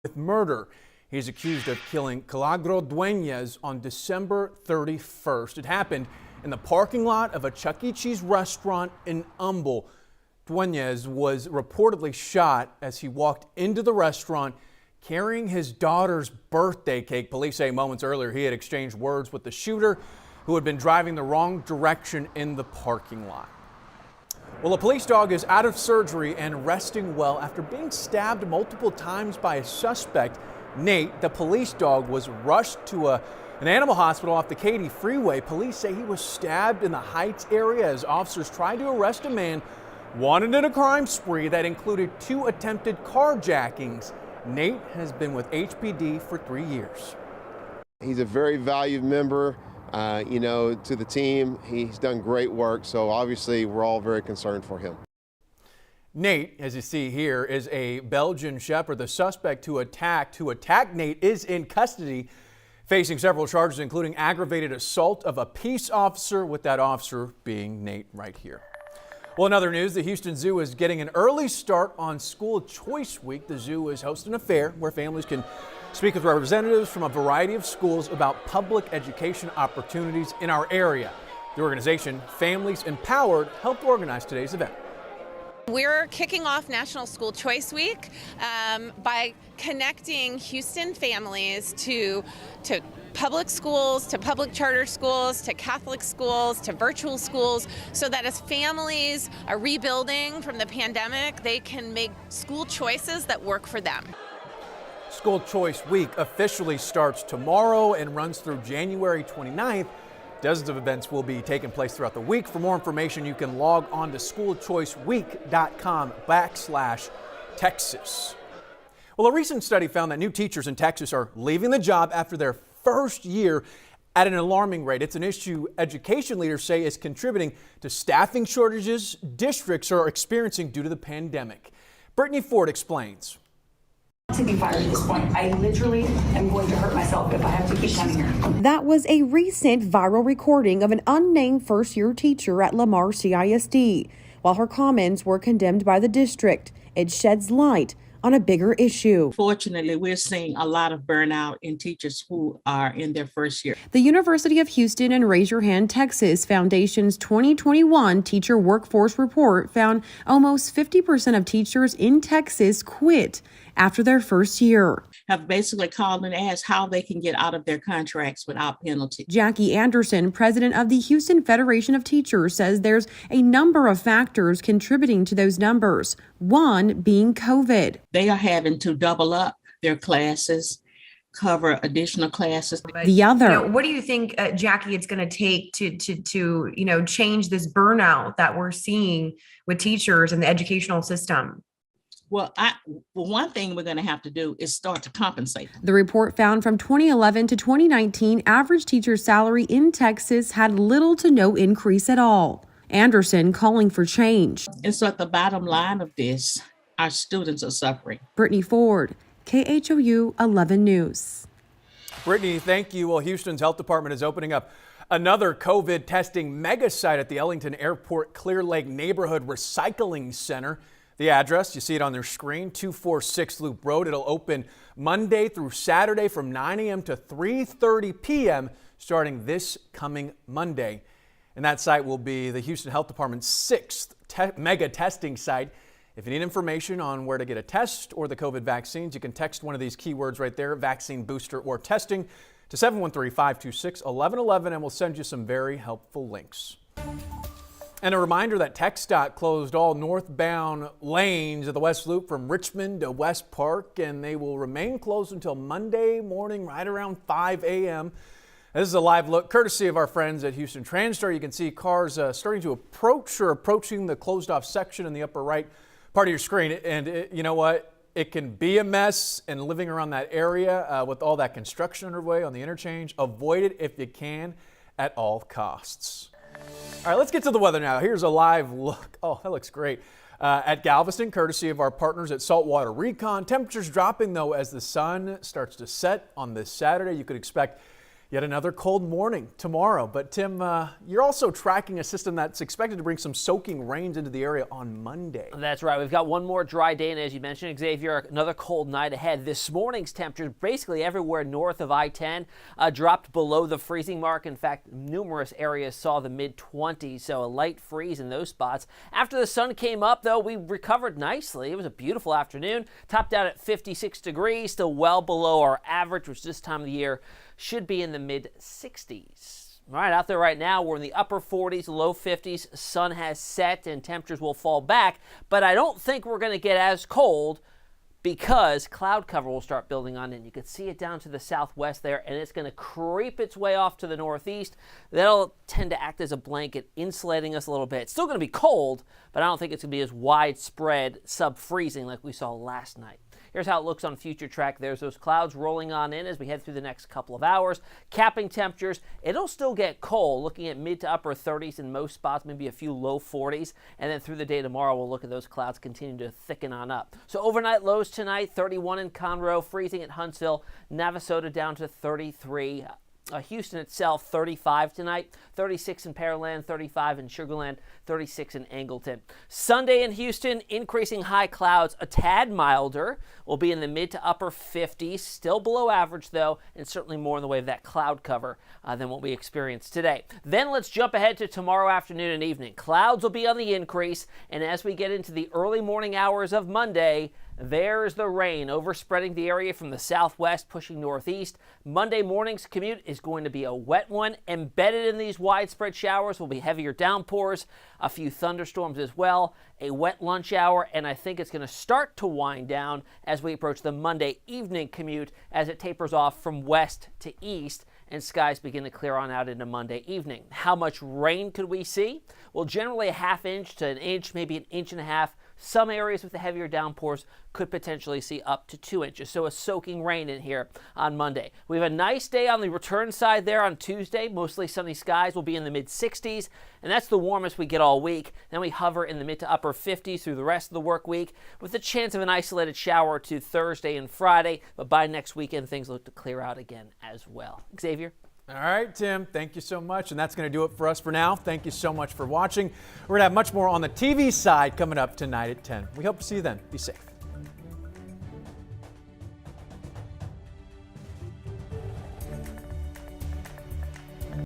with murder. He's accused of killing Milagro Dueñas on December 31st. It happened in the parking lot of a Chuck E. Cheese restaurant in Humble. Dueñas was reportedly shot as he walked into the restaurant carrying his daughter's birthday cake. Police say moments earlier he had exchanged words with the shooter, who had been driving the wrong direction in the parking lot. Well, a police dog is out of surgery and resting well after being stabbed multiple times by a suspect. Nate, the police dog, was rushed to an animal hospital off the Katy freeway. Police say he was stabbed in the Heights area as officers tried to arrest a man wanted in a crime spree that included 2 attempted carjackings. Nate has been with HPD for 3 years. He's a very valued member, to the team. He's done great work, so obviously we're all very concerned for him. Nate, as you see here, is a Belgian Shepherd. The suspect who attacked Nate is in custody, facing several charges, including aggravated assault of a peace officer, with that officer being Nate right here. Well, in other news, the Houston Zoo is getting an early start on School Choice Week. The zoo is hosting a fair where families can speak with representatives from a variety of schools about public education opportunities in our area. The organization, Families Empowered, helped organize today's event. We're kicking off National School Choice Week by connecting Houston families to public schools, to public charter schools, to Catholic schools, to virtual schools, so that as families are rebuilding from the pandemic, they can make school choices that work for them. School Choice Week officially starts tomorrow and runs through January 29th. Dozens of events will be taking place throughout the week. For more information, you can log on to schoolchoiceweek.com/Texas. Well, a recent study found that new teachers in Texas are leaving the job after their first year at an alarming rate. It's an issue education leaders say is contributing to staffing shortages districts are experiencing due to the pandemic. Brittany Ford explains. To be fired at this point. I literally am going to hurt myself if I have to keep coming here. That was a recent viral recording of an unnamed first-year teacher at Lamar CISD. While her comments were condemned by the district, it sheds light on a bigger issue. Fortunately, we're seeing a lot of burnout in teachers who are in their first year. The University of Houston and Raise Your Hand Texas Foundation's 2021 Teacher Workforce Report found almost 50% of teachers in Texas quit after their first year. Have basically called and asked how they can get out of their contracts without penalty. Jackie Anderson, president of the Houston Federation of Teachers, says there's a number of factors contributing to those numbers, one being COVID. They are having to double up their classes, cover additional classes. The other. What do you think, Jackie, it's going to take to change this burnout that we're seeing with teachers and the educational system? Well, one thing we're going to have to do is start to compensate them. The report found from 2011 to 2019, average teacher salary in Texas had little to no increase at all. Anderson calling for change. And so at the bottom line of this, our students are suffering. Brittany Ford, KHOU 11 News. Brittany, thank you. Well, Houston's health department is opening up another COVID testing mega site at the Ellington Airport Clear Lake Neighborhood Recycling Center. The address, you see it on their screen, 246 Loop Road. It'll open Monday through Saturday from 9 a.m. to 3:30 p.m. starting this coming Monday. And that site will be the Houston Health Department's 6th mega testing site. If you need information on where to get a test or the COVID vaccines, you can text one of these keywords right there, vaccine booster or testing, to 713-526-1111, and we'll send you some very helpful links. And a reminder that TxDOT closed all northbound lanes of the West Loop from Richmond to West Park, and they will remain closed until Monday morning right around 5 a.m. This is a live look courtesy of our friends at Houston Transtar. You can see cars starting to approaching the closed off section in the upper right part of your screen. And you know what? It can be a mess, and living around that area with all that construction underway on the interchange, avoid it if you can at all costs. All right, let's get to the weather now. Here's a live look. Oh, that looks great. At Galveston, courtesy of our partners at Saltwater Recon. Temperatures dropping, though, as the sun starts to set on this Saturday. You could expect Yet another cold morning tomorrow. But Tim, you're also tracking a system that's expected to bring some soaking rains into the area on Monday. That's right. We've got one more dry day, and as you mentioned, Xavier, another cold night ahead. This morning's temperatures basically everywhere north of I-10 dropped below the freezing mark. In fact, numerous areas saw the mid-20s, so a light freeze in those spots. After the sun came up, though, we recovered nicely. It was a beautiful afternoon. Topped out at 56 degrees, still well below our average, which this time of the year should be in the mid-60s. All right, out there right now, we're in the upper 40s, low 50s. Sun has set and temperatures will fall back, but I don't think we're going to get as cold because cloud cover will start building on, and you can see it down to the southwest there, and it's going to creep its way off to the northeast. That'll tend to act as a blanket, insulating us a little bit. It's still going to be cold, but I don't think it's going to be as widespread sub-freezing like we saw last night. Here's how it looks on future track. There's those clouds rolling on in as we head through the next couple of hours. Capping temperatures, it'll still get cold, looking at mid to upper 30s in most spots, maybe a few low 40s. And then through the day tomorrow, we'll look at those clouds continue to thicken on up. So overnight lows tonight, 31 in Conroe, freezing at Huntsville, Navasota down to 33. Houston itself, 35 tonight, 36 in Pearland, 35 in Sugar Land, 36 in Angleton. Sunday in Houston, increasing high clouds, a tad milder. We'll be in the mid to upper 50s, still below average though, and certainly more in the way of that cloud cover than what we experienced today. Then let's jump ahead to tomorrow afternoon and evening. Clouds will be on the increase, and as we get into the early morning hours of Monday, there's the rain overspreading the area from the southwest, pushing northeast. Monday morning's commute is going to be a wet one. Embedded in these widespread showers will be heavier downpours, a few thunderstorms as well, a wet lunch hour, and I think it's going to start to wind down as we approach the Monday evening commute as it tapers off from west to east and skies begin to clear on out into Monday evening. How much rain could we see? Well, generally a half inch to an inch, maybe an inch and a half. Some areas with the heavier downpours could potentially see up to 2 inches. So a soaking rain in here on Monday. We have a nice day on the return side there on Tuesday. Mostly sunny skies will be in the mid-60s, and that's the warmest we get all week. Then we hover in the mid to upper 50s through the rest of the work week with the chance of an isolated shower or two Thursday and Friday. But by next weekend, things look to clear out again as well. Xavier? All right, Tim, thank you so much. And that's going to do it for us for now. Thank you so much for watching. We're going to have much more on the TV side coming up tonight at 10. We hope to see you then. Be safe.